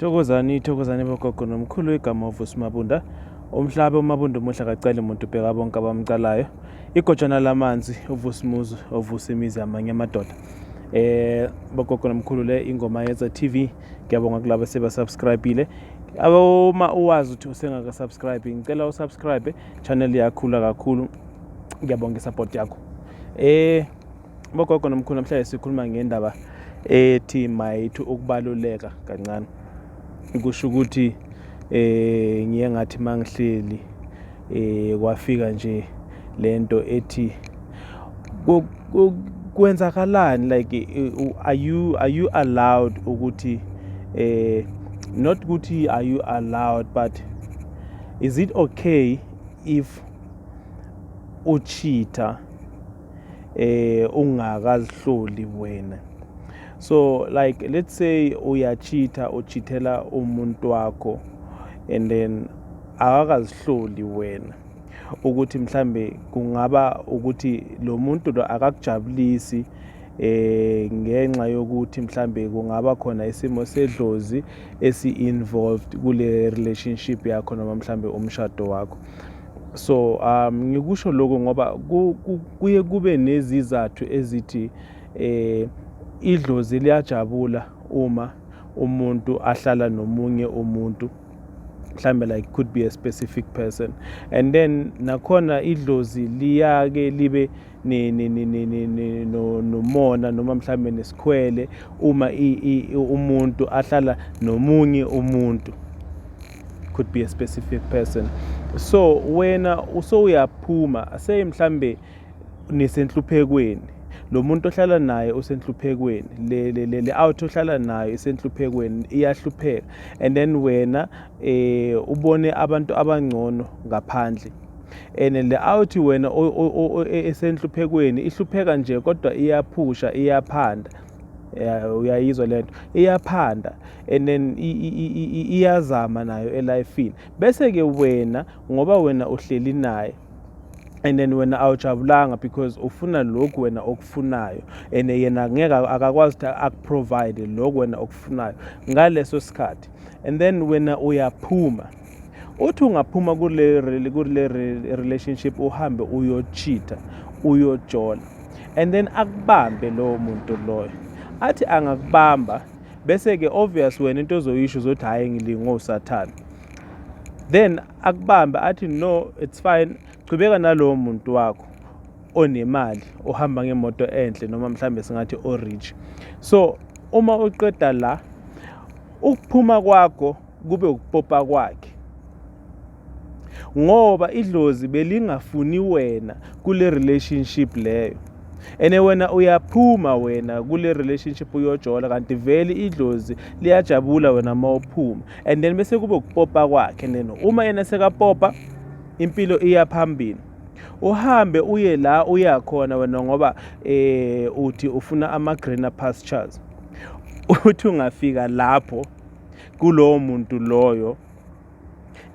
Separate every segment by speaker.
Speaker 1: Thokozani bogogo nomkhulu igama Vusi Mabunda. Umhlaba uMabunda umuhle akacela umuntu ubheka bonke abamcalayo. Igojana lamanzi uVusi Muzi ovusa imizi amanye amadoda. Bogogo nomkhulu le ingoma yenza TV. Ngiyabonga kulabo sebasubscribeile. Uma uwazi ukuthi usengaka subscribe ngicela usubscribe channel yakhula kakhulu. Ngiyabonga isupport yakho. Bogogo nomkhulu namhlanje sikhuluma ngendaba ethi mayithu ukubaluleka kancane. Kusho ukuthi ngiye ngathi mangihleli kwafika nje lento ethi kwenzakalani, like are you allowed ukuthi not ukuthi are you allowed, but is it okay if ucheater ungakazihloli wena? So like let's say ucheatela umuntu wakho and then akakazihloli wena ukuthi mhlambe kungaba ukuthi lo muntu lo akakujabulisi ngenxa yokuthi mhlambe kungaba khona isimo sedlozi esi-involved kule relationship yakho noma mhlambe umshado wakho. So ngikusho lokho ngoba kuye kube nezizathu ezithi idlozi liyajabula uma umuntu ahlala nomunye umuntu, mhlambe like could be a specific person, and then nakhona idlozi liyake libe nomona noma mhlambe nesikhwele uma umuntu ahlala nomunye umuntu, could be a specific person. So wena uyaphuma say mhlambe nisenhluphekweni, lo muntu ohlala naye usenhluphekweni, le out ohlala naye isenhluphekweni iyahlupheka, and then wena ubone abantu abangcono ngaphandle, and le out wena esenhluphekweni ihlupheka nje kodwa iyaphusha, iyaphanda. Uyayizwa lento, iyaphanda and then iyazama nayo elifini, bese ke wena ngoba wena uhleli naye and then wena awujabulanga because ufuna lokhu wena okufunayo and yena ngeke akakwazi ukuthi akuprovide lokhu wena okufunayo ngaleso sikhathi, and then wena uyaphuma. Uthi ungaphuma kule relationship uhambe uyocheata, uyojola, and then akubambe lowo muntu loyo. Athi angakubamba bese ke obvious wena into ozoyisho uzothi hayi ngilingosathana, then akubambe athi no it's fine, chubeka nalowo muntu wakho onemali ohamba ngemoto enhle noma mhlambe singathi orich. So uma uqeda la ukuphuma kwakho kube ukupopa kwakhe, ngoba idlozi belingafuni wena kule relationship leyo, ene wena uyaphuma wena kule relationship uyojola, kanti vele idlozi liyajabula wena mawuphuma, and then bese kube ukupopa kwakhe. Neno uma yena sekapopa impilo iya phambili, uhambe uye la uyakhona wena ngoba uthi ufuna ama greener pastures. Uthi ungafika lapho kulowo muntu loyo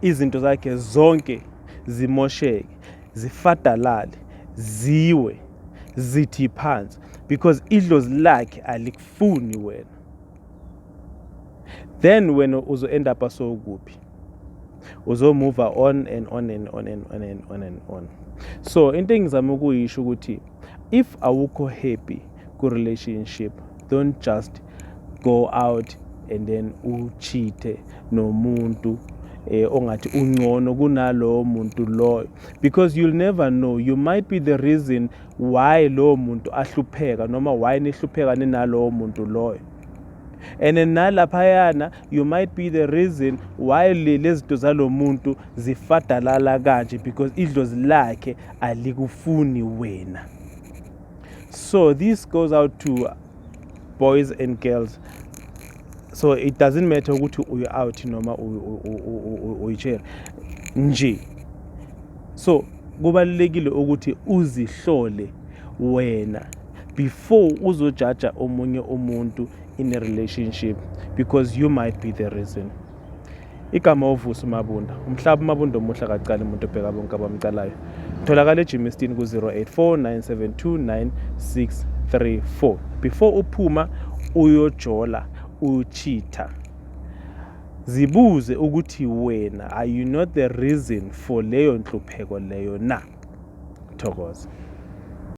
Speaker 1: izinto zakhe zonke zimosheke, zifadalale, ziwe, zithi phansi because idlozi lakhe alikufuni wena. Then wena uzo end up so kuphi, uzo move on and on and on and on and on and on. So into engizama ukuyisho ukuthi if awukho happy ku relationship, don't just go out and then ucheate nomuntu ongathi ungcono kunalowo muntu loyo, because you'll never know, you might be the reason why lowo muntu ahlupheka noma why nihlupheka ninalowo muntu loyo, and then nalaphayana you might be the reason why lezinto zalo muntu zifadalala kanje because idlozi lakhe alikufuni wena. So this goes out to boys and girls. So it doesn't matter ukuthi uyu out noma uyichera nje. So kubalulekile ukuthi uzihlole wena before uzojaja omunye umuntu in a relationship, because you might be the reason. Igama uVusi Mabunda, umhlaba uMabunda umuhle akacala umuntu obheka bonke abamcalayo. Tholakala eGymestin ku 0849729634. Before uphuma uyojola, ucheater, zibuze ukuthi wena are you not the reason for leyo nhlupheko leyo na. Thokoza.